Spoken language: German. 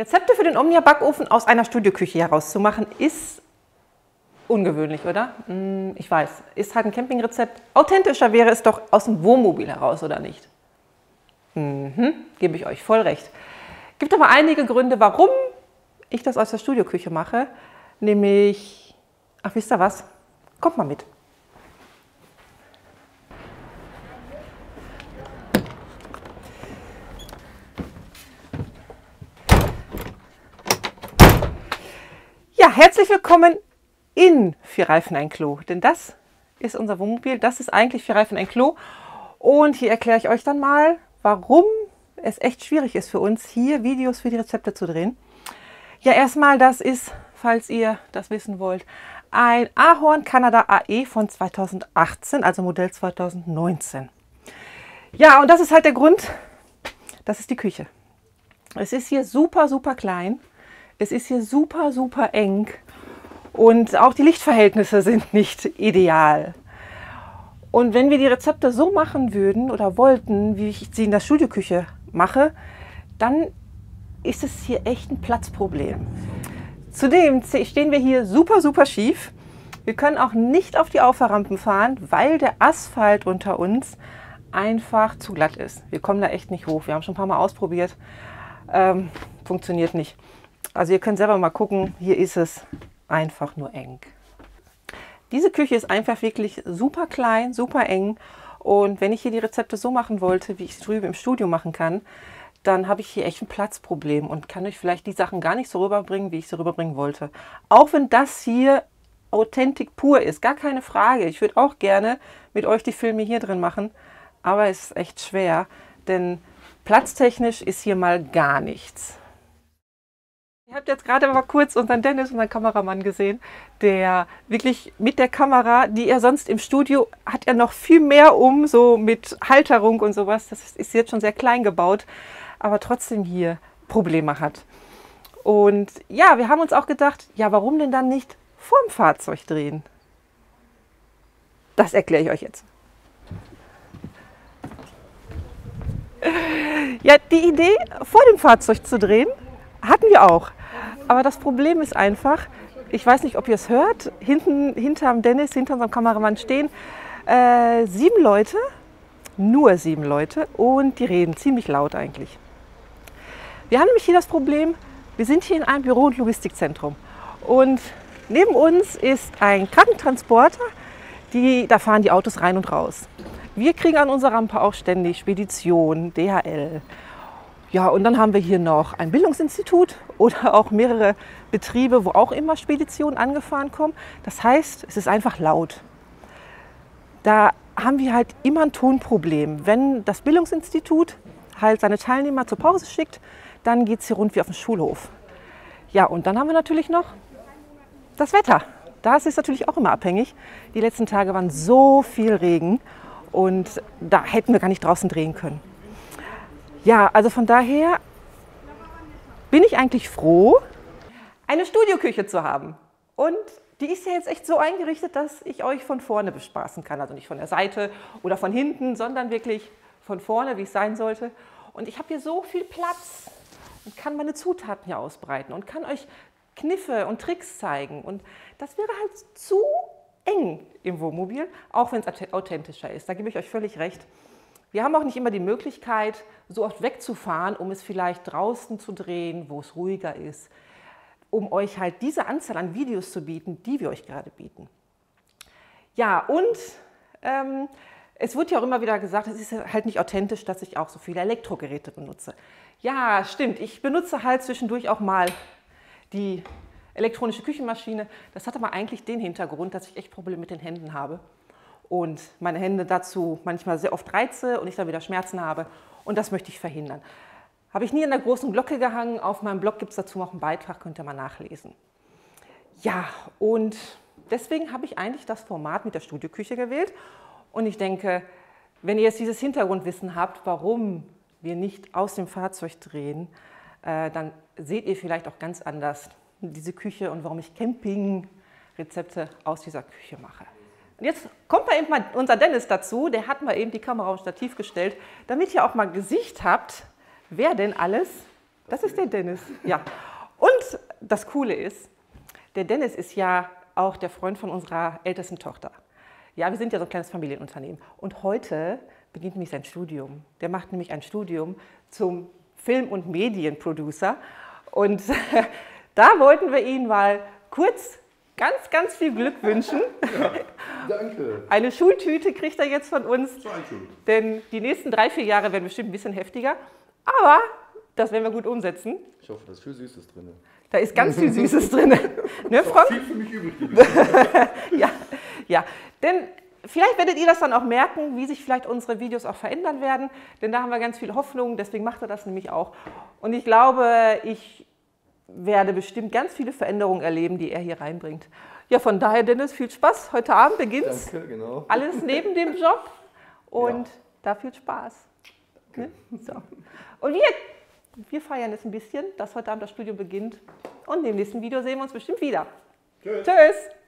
Rezepte für den Omnia-Backofen aus einer Studioküche herauszumachen, ist ungewöhnlich, oder? Ich weiß, ist halt ein Campingrezept. Authentischer wäre es doch aus dem Wohnmobil heraus, oder nicht? Gebe ich euch voll recht. Gibt aber einige Gründe, warum ich das aus der Studioküche mache. Nämlich, ach, wisst ihr was? Kommt mal mit. Ja, herzlich willkommen in Vier Reifen ein Klo, denn das ist unser Wohnmobil, das ist eigentlich Vier Reifen ein Klo und hier erkläre ich euch dann mal, warum es echt schwierig ist für uns, hier Videos für die Rezepte zu drehen. Ja, erstmal, das ist, falls ihr das wissen wollt, ein Ahorn Canada AE von 2018, also Modell 2019. Ja, und das ist halt der Grund, das ist die Küche. Es ist hier super, super klein. Es ist hier super, super eng und auch die Lichtverhältnisse sind nicht ideal. Und wenn wir die Rezepte so machen würden oder wollten, wie ich sie in der Studioküche mache, dann ist es hier echt ein Platzproblem. Zudem stehen wir hier super, super schief. Wir können auch nicht auf die Auffahrrampen fahren, weil der Asphalt unter uns einfach zu glatt ist. Wir kommen da echt nicht hoch. Wir haben schon ein paar Mal ausprobiert. Funktioniert nicht. Also ihr könnt selber mal gucken, hier ist es einfach nur eng. Diese Küche ist einfach wirklich super klein, super eng und wenn ich hier die Rezepte so machen wollte, wie ich es drüben im Studio machen kann, dann habe ich hier echt ein Platzproblem und kann euch vielleicht die Sachen gar nicht so rüberbringen, wie ich sie rüberbringen wollte. Auch wenn das hier Authentik pur ist, gar keine Frage. Ich würde auch gerne mit euch die Filme hier drin machen, aber es ist echt schwer, denn platztechnisch ist hier mal gar nichts. Ihr habt jetzt gerade mal kurz unseren Dennis, unseren Kameramann gesehen, der wirklich mit der Kamera, die er sonst im Studio, hat er noch viel mehr so mit Halterung und sowas. Das ist jetzt schon sehr klein gebaut, aber trotzdem hier Probleme hat. Und ja, wir haben uns auch gedacht, ja, warum denn dann nicht vorm Fahrzeug drehen? Das erkläre ich euch jetzt. Ja, die Idee, vor dem Fahrzeug zu drehen, hatten wir auch. Aber das Problem ist einfach, ich weiß nicht, ob ihr es hört, hinterm Dennis, hinter unserem Kameramann stehen 7 Leute, nur 7 Leute und die reden ziemlich laut eigentlich. Wir haben nämlich hier das Problem, wir sind hier in einem Büro- und Logistikzentrum und neben uns ist ein Krankentransporter, da fahren die Autos rein und raus. Wir kriegen an unserer Rampe auch ständig Spedition, DHL. Ja, und dann haben wir hier noch ein Bildungsinstitut oder auch mehrere Betriebe, wo auch immer Speditionen angefahren kommen. Das heißt, es ist einfach laut. Da haben wir halt immer ein Tonproblem. Wenn das Bildungsinstitut halt seine Teilnehmer zur Pause schickt, dann geht es hier rund wie auf dem Schulhof. Ja, und dann haben wir natürlich noch das Wetter. Das ist natürlich auch immer abhängig. Die letzten Tage waren so viel Regen und da hätten wir gar nicht draußen drehen können. Ja, also von daher bin ich eigentlich froh, eine Studioküche zu haben. Und die ist ja jetzt echt so eingerichtet, dass ich euch von vorne bespaßen kann. Also nicht von der Seite oder von hinten, sondern wirklich von vorne, wie es sein sollte. Und ich habe hier so viel Platz und kann meine Zutaten hier ausbreiten und kann euch Kniffe und Tricks zeigen. Und das wäre halt zu eng im Wohnmobil, auch wenn es authentischer ist. Da gebe ich euch völlig recht. Wir haben auch nicht immer die Möglichkeit, so oft wegzufahren, um es vielleicht draußen zu drehen, wo es ruhiger ist, um euch halt diese Anzahl an Videos zu bieten, die wir euch gerade bieten. Ja, und es wird ja auch immer wieder gesagt, es ist halt nicht authentisch, dass ich auch so viele Elektrogeräte benutze. Ja, stimmt, ich benutze halt zwischendurch auch mal die elektronische Küchenmaschine. Das hat aber eigentlich den Hintergrund, dass ich echt Probleme mit den Händen habe. Und meine Hände dazu manchmal sehr oft reize und ich dann wieder Schmerzen habe. Und das möchte ich verhindern. Habe ich nie an der großen Glocke gehangen. Auf meinem Blog gibt es dazu noch einen Beitrag, könnt ihr mal nachlesen. Ja, und deswegen habe ich eigentlich das Format mit der Studioküche gewählt. Und ich denke, wenn ihr jetzt dieses Hintergrundwissen habt, warum wir nicht aus dem Fahrzeug drehen, dann seht ihr vielleicht auch ganz anders diese Küche und warum ich Campingrezepte aus dieser Küche mache. Und jetzt kommt mal eben mal unser Dennis dazu, der hat mal eben die Kamera aufs Stativ gestellt, damit ihr auch mal Gesicht habt, wer denn alles Das ist der Dennis, ja. Und das Coole ist, der Dennis ist ja auch der Freund von unserer ältesten Tochter. Ja, wir sind ja so ein kleines Familienunternehmen. Und heute beginnt nämlich sein Studium. Der macht nämlich ein Studium zum Film- und Medienproducer. Und da wollten wir ihn mal kurz ganz viel Glück wünschen. Ja, danke. Eine Schultüte kriegt er jetzt von uns. Schön. Denn die nächsten 3, 4 Jahre werden bestimmt ein bisschen heftiger. Aber das werden wir gut umsetzen. Ich hoffe, da ist viel Süßes drin. Da ist ganz viel Süßes drin. Ne, Frank? Viel für mich übrig geblieben. Ja, denn vielleicht werdet ihr das dann auch merken, wie sich vielleicht unsere Videos auch verändern werden. Denn da haben wir ganz viel Hoffnung, deswegen macht er das nämlich auch. Und ich glaube, ich werde bestimmt ganz viele Veränderungen erleben, die er hier reinbringt. Ja, von daher, Dennis, viel Spaß. Heute Abend beginnt's. Danke, genau. Alles neben dem Job und da viel Spaß. Ne? So. Und wir feiern jetzt ein bisschen, dass heute Abend das Studium beginnt. Und im nächsten Video sehen wir uns bestimmt wieder. Tschüss. Tschüss.